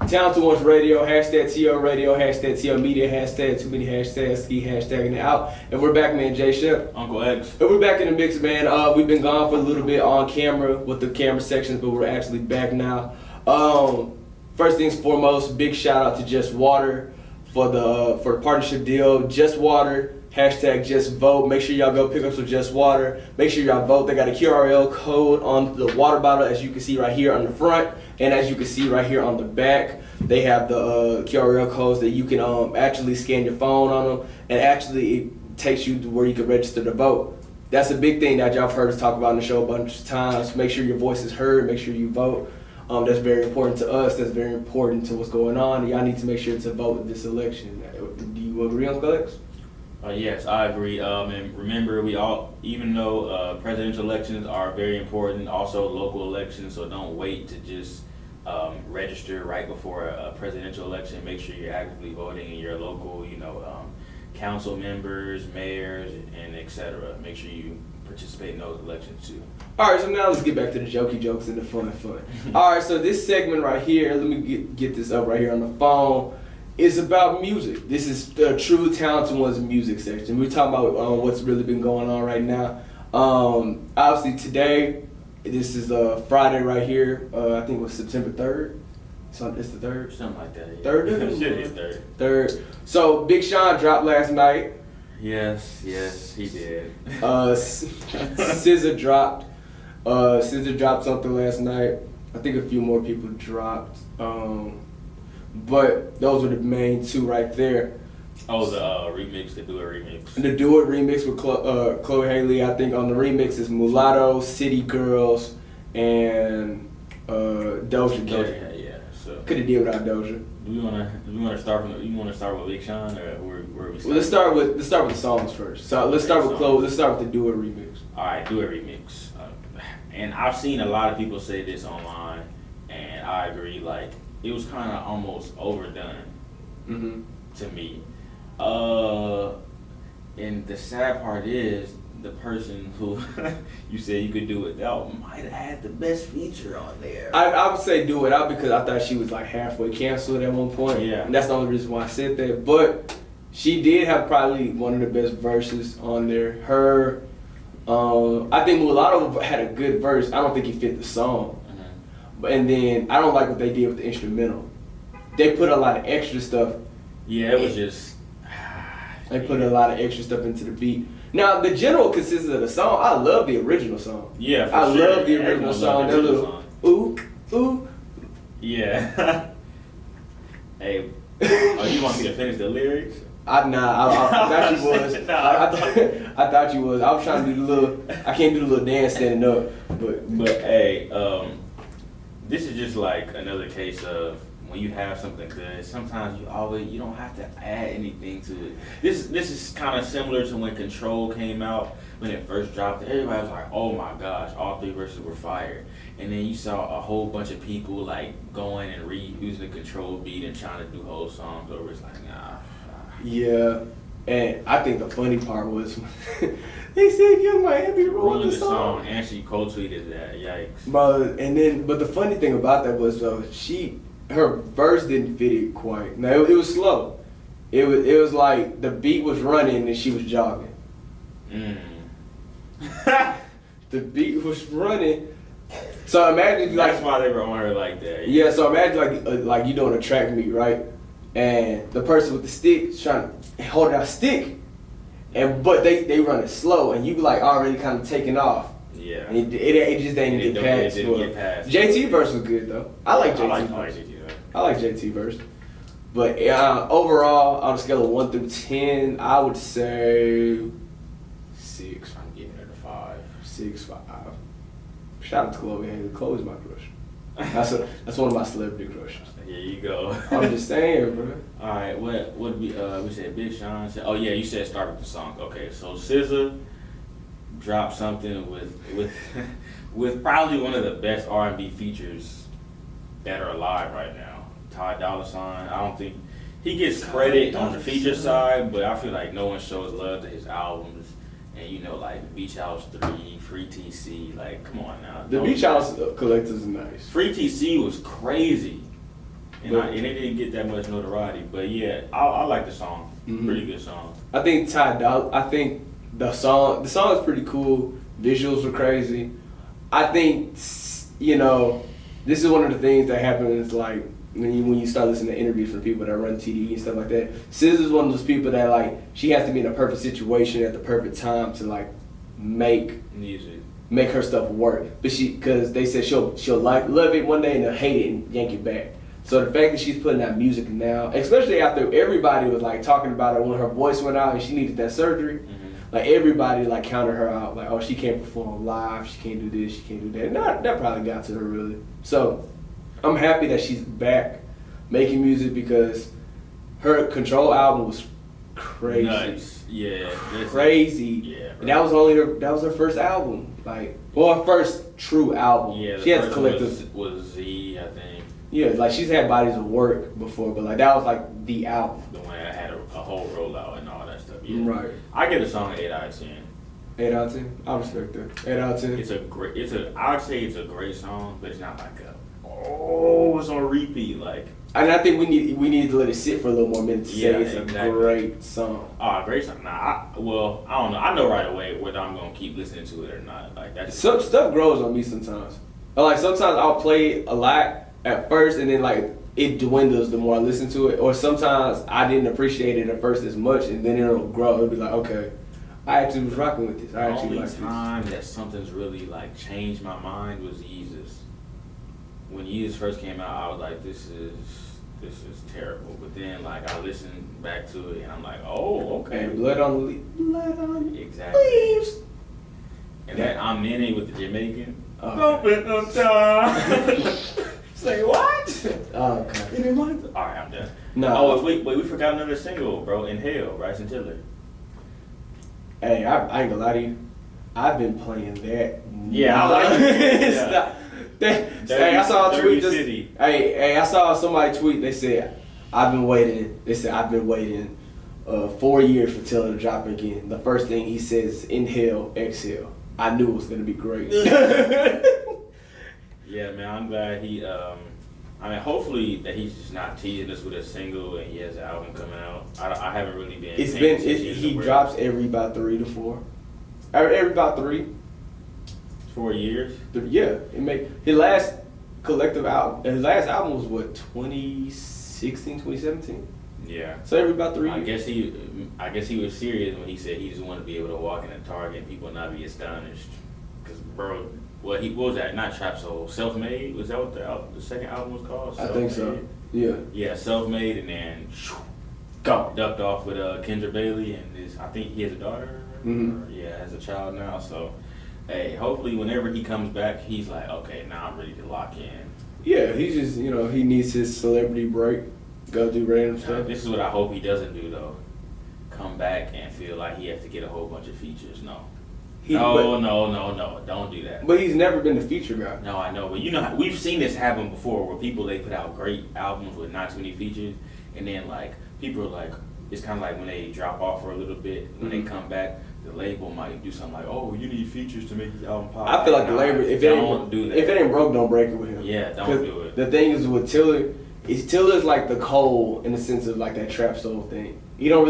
Talented Ones Radio, hashtag TOradio, hashtag TOmedia, hashtag too many hashtags, ski hashtagging it out. And we're back, man, Shep, Uncle X. And we're back in the mix, man. We've been gone for a little bit on camera with the camera sections, but we're actually back now. First things foremost, big shout out to Just Water for the partnership deal. Just Water, hashtag Just Vote. Make sure y'all go pick up some Just Water. Make sure y'all vote. They got a QRL code on the water bottle, as you can see right here on the front, and as you can see right here on the back. They have the QRL codes that you can actually scan your phone on them, and actually it takes you to where you can register to vote. That's a big thing that y'all have heard us talk about on the show a bunch of times. Make sure your voice is heard. Make sure you vote. That's very important to us. That's very important to what's going on. Y'all need to make sure to vote in this election. Do you agree, Uncle X? Yes, I agree. And remember, even though presidential elections are very important, also local elections, so don't wait to just register right before a presidential election. Make sure you're actively voting in your local, council members, mayors, and etc. Make sure you participate in those elections too. All right, so now let's get back to the jokey jokes and the fun. All right, so this segment right here, let me get this up right here on the phone, is about music. This is the True Talented Ones music section. We're talking about what's really been going on right now. Obviously today, this is Friday right here. I think it was September 3rd. It's the 3rd? Something like that. Yeah. 3rd? Shit is 3rd. 3rd. So Big Sean dropped last night. Yes, he did. SZA dropped. SZA dropped something last night. I think a few more people dropped. But those were the main two right there. Oh, the remix, the Do It remix. The Do It remix with Chloe Haley. I think on the remix is Mulatto, City Girls, and Doja. Yeah. So could have did without Doja. Do we wanna start with Big Sean, or where we start? Well, let's start with the songs first. So let's start with Chloe. Let's start with the Do It remix. All right, Do It remix. And I've seen a lot of people say this online, and I agree. Like, it was kind of almost overdone to me. And the sad part is, the person who you said you could do it without might have had the best feature on there. I would say Do It Out because I thought she was like halfway canceled at one point. Yeah. And that's the only reason why I said that. But she did have probably one of the best verses on there. I think Mulatto had a good verse. I don't think he fit the song. And then I don't like what they did with the instrumental. They put a lot of extra stuff. Yeah, it was just. They put a lot of extra stuff into the beat. Now, the general consistency of the song, I love the original song. Yeah, I love the original song. That little ooh. Yeah. Hey, you want me to finish the lyrics? I thought you was. I thought you was. I was trying to do the little. I can't do the little dance standing up, but hey, this is just like another case of when you have something good. Sometimes you don't have to add anything to it. This is kind of similar to when Control came out when it first dropped. Everybody was like, "Oh my gosh, all 3 verses were fire," and then you saw a whole bunch of people like going and reusing the Control beat and trying to do whole songs over. It's like, nah. Yeah, and I think the funny part was they said Young Miami ruined the song. And she co-tweeted that. Yikes. But the funny thing about that was her verse didn't fit it quite. Now it was slow. It was like the beat was running and she was jogging. The beat was running. So imagine that's why they were on her like that. Yeah. So imagine like you doing a track meet, right? And the person with the stick is trying to hold out a stick, but they run it slow, and you like already kind of taking off. Yeah. And it just didn't get past. JT verse was good though. I like JT verse. I like JT verse. But overall, on a scale of 1 through 10, I would say 6. I'm giving it a 5. 6, 5. Shout out to Chloe Haley. Chloe's my crush. That's one of my celebrity crushes. There you go. I'm just saying, bro. All right, what we said? Big Sean said. Oh yeah, you said start with the song. Okay, so SZA dropped something with probably one of the best R&B features that are alive right now. Ty Dolla $ign. I don't think he gets credit on the feature side, but I feel like no one shows love to his albums. And like Beach House 3, Free TC, like come on now. The Beach House Collectors is nice. Free TC was crazy. And it didn't get that much notoriety, but yeah, I like the song. Pretty good song. I think the song is pretty cool. Visuals were crazy. I think, you know, this is one of the things that happens like when you start listening to interviews from people that run TDE and stuff like that. SZA is one of those people that like she has to be in a perfect situation at the perfect time to like make her stuff work. But because they said she'll like love it one day and they'll hate it and yank it back. So the fact that she's putting out music now, especially after everybody was like talking about her when her voice went out and she needed that surgery, like everybody like counted her out, like, oh, she can't perform live, she can't do this, she can't do that. And that probably got to her really. So I'm happy that she's back making music because her Control album was crazy. Nice. Yeah. Crazy. Yeah. And that was her first album. Like, well, her first true album. Yeah, she has collective was Z, I think. Yeah, like she's had bodies of work before, but like that was like the album. The one that had a whole rollout and all that stuff. Yeah. Right. I get a song 8 out of 10. 8 out of 10? I respect that. 8 out of 10. I would say it's a great song, but it's not like it's on repeat, like. And I think we need to let it sit for a little more minutes to say it's a great song. Oh, great song. Nah, I don't know. I know right away whether I'm gonna keep listening to it or not. Like that's some stuff grows on me sometimes. Like sometimes I'll play it a lot at first, and then like it dwindles the more I listen to it. Or sometimes I didn't appreciate it at first as much, and then it'll grow. It'll be like, okay, I actually was rocking with this. I actually like this. The only time that something's really like changed my mind was Yeezus. When Yeezus first came out, I was like, this is terrible. But then like I listened back to it, and I'm like, oh, okay. And blood on the leaves. Exactly. Leaves. And that I'm in it with the Jamaican. Okay. Open up time. Say what? Oh, okay. Alright, I'm done. No. Oh, wait, we forgot another single, bro. Inhale, Bryson Tiller. Hey, I ain't gonna lie to you. I've been playing that. Yeah, I like it. Yeah. Hey, I saw a tweet. I saw somebody tweet. They said, I've been waiting 4 years for Tiller to drop again. The first thing he says is inhale, exhale. I knew it was gonna be great. Yeah, man, I'm glad he. I mean, hopefully that he's just not teasing us with a single and he has an album coming out. I haven't really been. He drops every about 3 to 4. Every about 3. 4 years. Yeah, his last collective album. His last album was what 2016, 2017. Yeah. So every about 3 years. I guess he was serious when he said he just wanted to be able to walk in a Target and people not be astonished. Cause bro, what was that? Not Trap Soul, Self-Made. Was that what the second album was called? I think so. Yeah. Yeah, Self-Made, and then ducked off with Kendra Bailey, and I think he has a daughter. Has a child now. So, hey, hopefully whenever he comes back, he's like, okay, now I'm ready to lock in. Yeah, he's just he needs his celebrity break. Go do random stuff. This is what I hope he doesn't do though. Come back and feel like he has to get a whole bunch of features. No. No, don't do that. But he's never been the feature guy. No, I know, but we've seen this happen before where people, they put out great albums with not too many features, and then like people are like, it's kind of like when they drop off for a little bit, when they come back, the label might do something like, oh, you need features to make the album pop. I feel like the label, if it ain't broke, don't break it with him. Yeah, don't do it. The thing is with Tiller's like the Cole in the sense of like that trap soul thing. He don't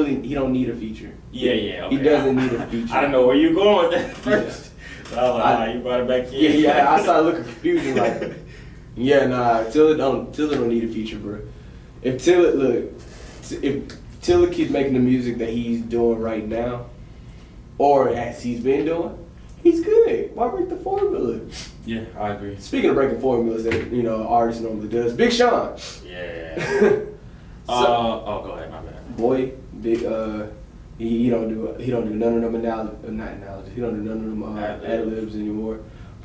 need a feature. Yeah, okay. He doesn't need a feature. I don't know where you're going with that first. Yeah. So I was like, you brought it back in. Yeah, I started looking confused like, Tiller don't need a feature, bro. If Tiller keeps making the music that he's doing right now, or as he's been doing, he's good. Why break the formula? Yeah, I agree. Speaking of breaking formulas that an artist normally does, Big Sean. Yeah. Go ahead, my bad. Boy, Big he don't do none of them analogies. He don't do none of them ad-libs anymore.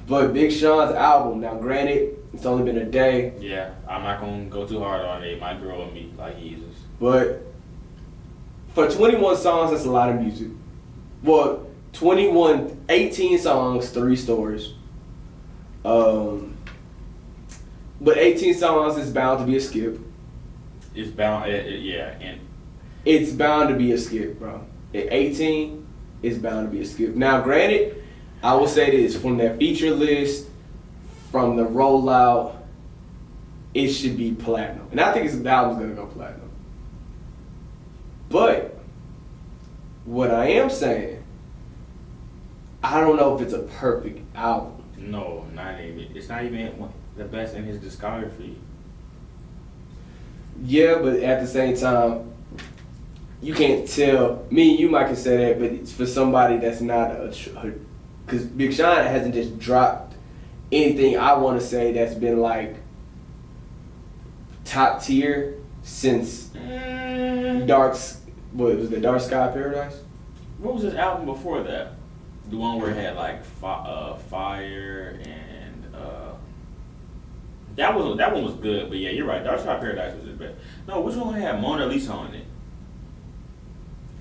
But Big Sean's album, now granted, it's only been a day. Yeah, I'm not gonna go too hard on it. It might grow on me like he is. But for 21 songs, that's a lot of music. Well, 18 songs, 3 stories. But 18 songs is bound to be a skip. It's bound, and it's bound to be a skip, bro. At 18, it's bound to be a skip. Now, granted, I will say this, from that feature list, from the rollout, it should be platinum. And I think the album's gonna go platinum. But what I am saying, I don't know if it's a perfect album. No, not even. It's not even the best in his discography. Yeah, but at the same time, you can't tell. Me and you might can say that, but it's for somebody that's not because Big Sean hasn't just dropped anything. I want to say that's been like top tier since What was the Dark Sky Paradise? What was his album before that? The one where it had like fire and that one was good. But yeah, you're right. Dark Sky Paradise was his best. No, which one had Mona Lisa on it?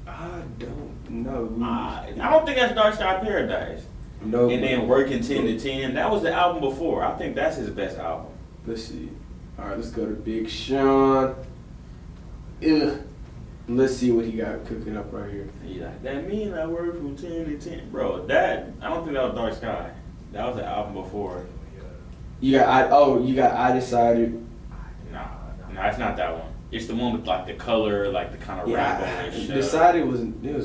I don't know. I don't think that's Dark Sky Paradise. No. And then Working 10 to 10. That was the album before. I think that's his best album. Let's see. All right, let's go to Big Sean. Ugh. Let's see what he got cooking up right here. He's like, that mean I work from 10 to 10. Bro, I don't think that was Dark Sky. That was the album before. You got I Decided. Nah, it's not that one. It's the one with like the color, like the kind of rainbowish. Decided it was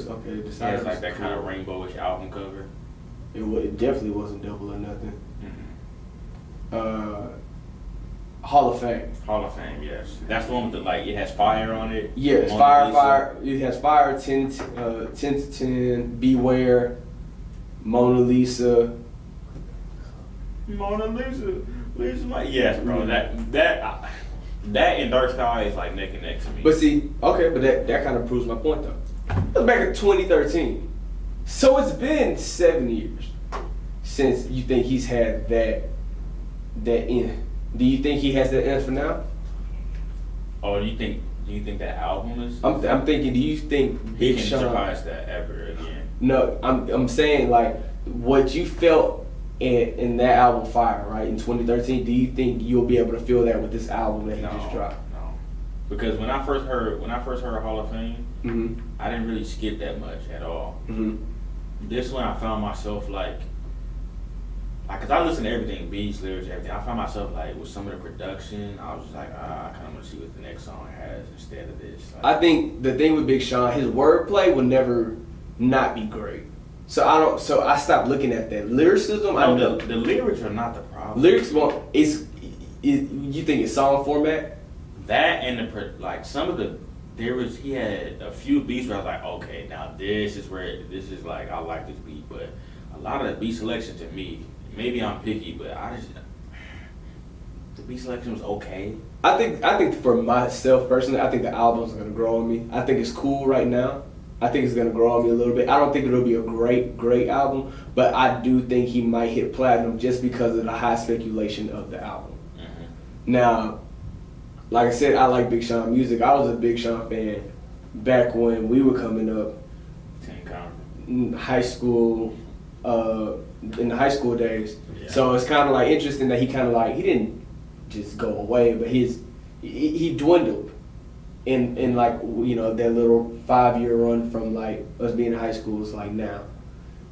okay. Decided yeah, it's like that cool. kind of rainbowish album cover. It definitely wasn't Double or Nothing. Mm-hmm. Hall of Fame. Hall of Fame, yes. That's the one with the like it has fire on it. Yeah, it's fire. It has fire. 10 to 10. Beware. Mona Lisa. Yes, bro. That and Dark Sky is like neck and neck to me. But see, okay, but that kind of proves my point though. That was back in 2013. So it's been 7 years since you think he's had that in. Do you think he has that in for now? Oh, do you think that album is? I'm thinking. Do you think he Big can Sean surprise that ever again? No, I'm saying like what you felt in that album Fire, right, in 2013. Do you think you'll be able to feel that with this album that he just dropped? No, because when I first heard Hall of Fame, mm-hmm. I didn't really skip that much at all. Mm-hmm. This one I found myself like, cause I listen to everything, beats, lyrics, everything. I found myself like with some of the production, I was just like, I kind of want to see what the next song has instead of this. Like, I think the thing with Big Sean, his wordplay will never not be great. So I stopped looking at that lyricism. No, the lyrics are not the problem. Lyrics won't. You think it's song format? That and he had a few beats where I was like, okay, now this is like I like this beat, but a lot of the beat selection to me, maybe I'm picky, but the beat selection was okay. I think for myself personally, I think the album's gonna grow on me. I think it's cool right now. I think it's gonna grow on me a little bit. I don't think it'll be a great album, but I do think he might hit platinum just because of the high speculation of the album. Mm-hmm. Now, like I said, I like Big Sean music. I was a Big Sean fan back when we were coming up in high school, in the high school days. Yeah. So it's kind of like interesting that he didn't just go away, but he dwindled in like, you know, that little 5-year run from like us being in high school is like now.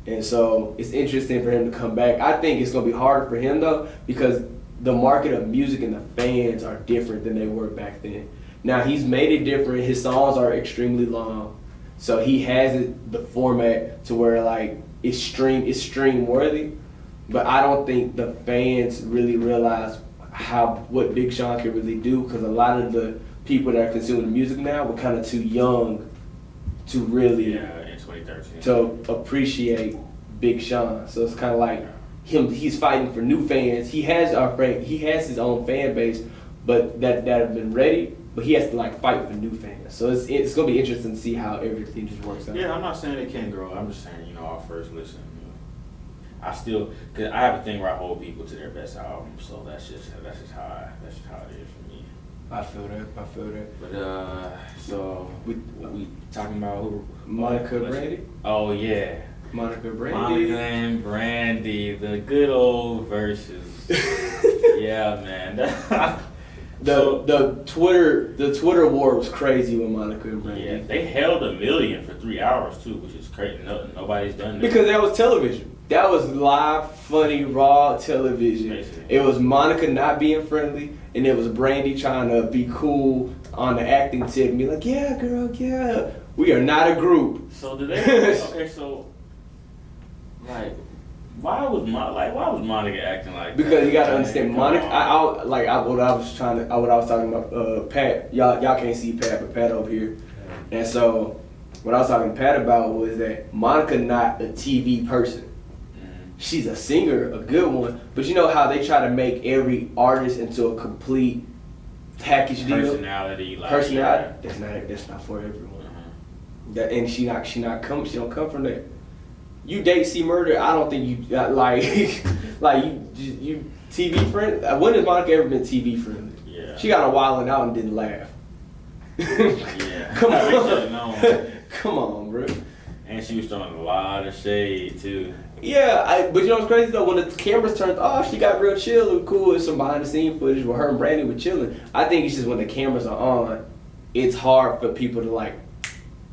And so it's interesting for him to come back. I think it's gonna be harder for him though, because the market of music and the fans are different than they were back then. Now he's made it different. His songs are extremely long, so he has the format to where like it's stream worthy. But I don't think the fans really realize what Big Sean can really do, because a lot of the people that are consuming music now were kind of too young to really in 2013 to appreciate Big Sean. So it's kind of like he's fighting for new fans. He has his own fan base, but that have been ready. But he has to like fight for new fans. So it's gonna be interesting to see how everything just works out. Yeah, I'm not saying it can't grow. I'm just saying, you know, our first listen. You know, cause I have a thing where I hold people to their best album. So that's just how it is for me. I feel that. But so we talking about who? Monica Brandy. Oh yeah. Monica and Brandy, the good old verses. Yeah, man. The Twitter war was crazy with Monica and Brandy. Yeah, they held 1 million for 3 hours too, which is crazy. Nobody's done that. Because that was television. That was live, funny, raw television. Basically. It was Monica not being friendly, and it was Brandy trying to be cool on the acting tip and be like, yeah, girl, yeah. We are not a group. So did they? Okay, so like, why was Monica acting like Because that? you gotta understand, Monica. What I was talking about. Pat, y'all can't see Pat, but Pat over here. And so, what I was talking to Pat about was that Monica not a TV person. She's a singer, a good one, but you know how they try to make every artist into a complete package deal. Personality. That's not for everyone. And she don't come from that. You date C Murder, I don't think you you TV friend. When has Monica ever been TV friendly? Yeah. She got a wildin' out and didn't laugh. Yeah. Come on. Come on, bro. And she was throwing a lot of shade too. Yeah, but you know what's crazy though? When the cameras turned off, she got real chill and cool. There's some behind the scene footage where her and Brandy were chilling. I think it's just when the cameras are on, it's hard for people to like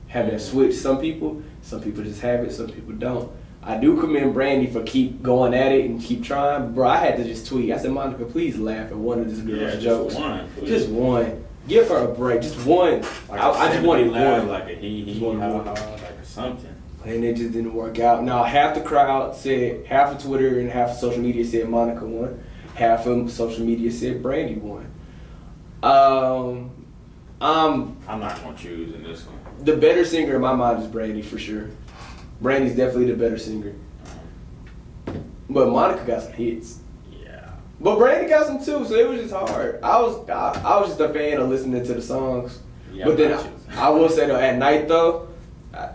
have that switch. Some people just have it, some people don't. I do commend Brandy for keep going at it and keep trying. Bro, I had to just tweet. I said, Monica, please laugh at one of this girl's jokes. Just one. Give her a break. Just one. Like I just wanted one. Like a he, like a something. And it just didn't work out. Now, half the crowd said, half of Twitter and half of social media said Monica won. Half of social media said Brandy won. I'm not gonna choose in this one. The better singer in my mind is Brandy for sure. Brandy's definitely the better singer. But Monica got some hits. Yeah. But Brandy got some too, so it was just hard. I was just a fan of listening to the songs. Yeah, but then I will say though, at night though, I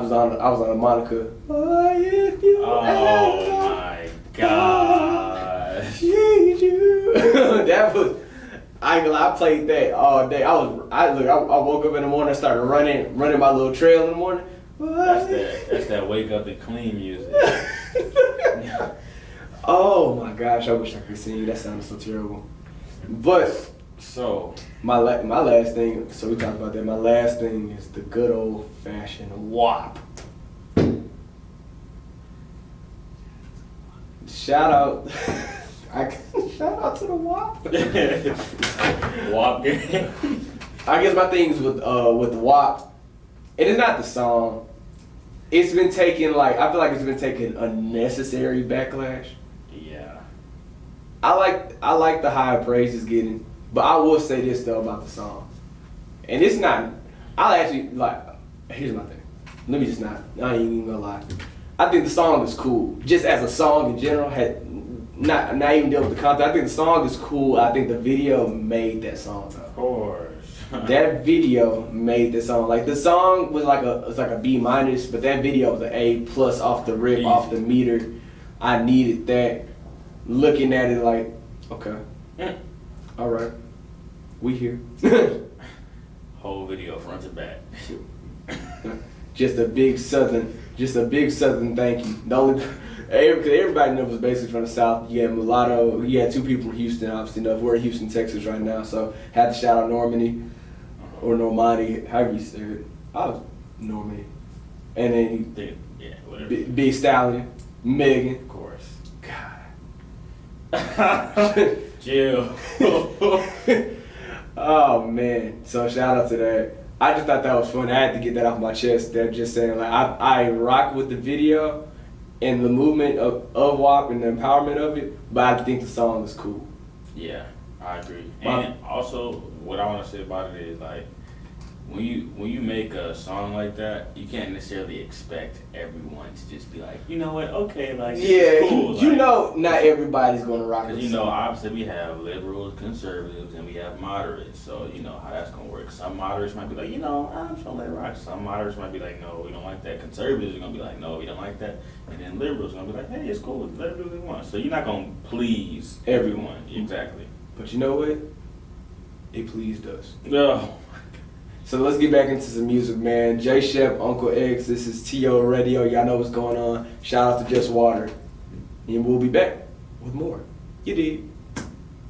was on a Monica. Oh my gosh. Need you. That was. I played that all day. I woke up in the morning and started running my little trail in the morning. That's that wake up and clean music. Oh my gosh, I wish I could sing. That sounded so terrible. But so my last thing. So we talked about that. My last thing is the good old fashioned WAP. Shout out. Shout out to the WAP. WAP. I guess my things with WAP, and it's not the song. It's been taking I feel like it's been taking unnecessary backlash. Yeah. I like the high praise it's getting, but I will say this though about the song, and it's not. Here's my thing. Let me just not. I ain't even gonna lie. I think the song is cool, just as a song in general. Not even deal with the content. I think the song is cool. I think the video made that song though. Of course. That video made the song. Like the song was like a B-, but that video was an A+ off the rip, off the meter. I needed that. Looking at it like, okay, all right, we here. Whole video front to back. Just a big southern thank you. The only, cause everybody knew it was basically from the South. You had Mulatto, you had two people from Houston, obviously enough. We're in Houston, Texas right now, so had to shout out Normandy, or Normani, however you say it. I was Normandy. And then whatever. Big Stallion, Megan. Of course. God. Jill. Oh man. So shout out to that. I just thought that was fun. I had to get that off my chest. That just saying I rock with the video and the movement of WAP and the empowerment of it, but I think the song is cool. Yeah, I agree. And also, what I want to say about it is when you make a song like that, you can't necessarily expect everyone to just be like, you know what, okay, yeah, cool. you know, not everybody's gonna rock it. Because obviously we have liberals, conservatives, and we have moderates. So you know how that's gonna work. Some moderates might be like, I'm just gonna let it rock. Some moderates might be like, no, we don't like that. Conservatives are gonna be like, no, we don't like that. And then liberals are gonna be like, hey, it's cool, let it do what we want. So you're not gonna please everyone. Exactly. But you know what? It pleased us. No. So let's get back into some music, man. Shep, Uncle X, this is TOradio. Y'all know what's going on. Shout out to Just Water. And we'll be back with more. You dig?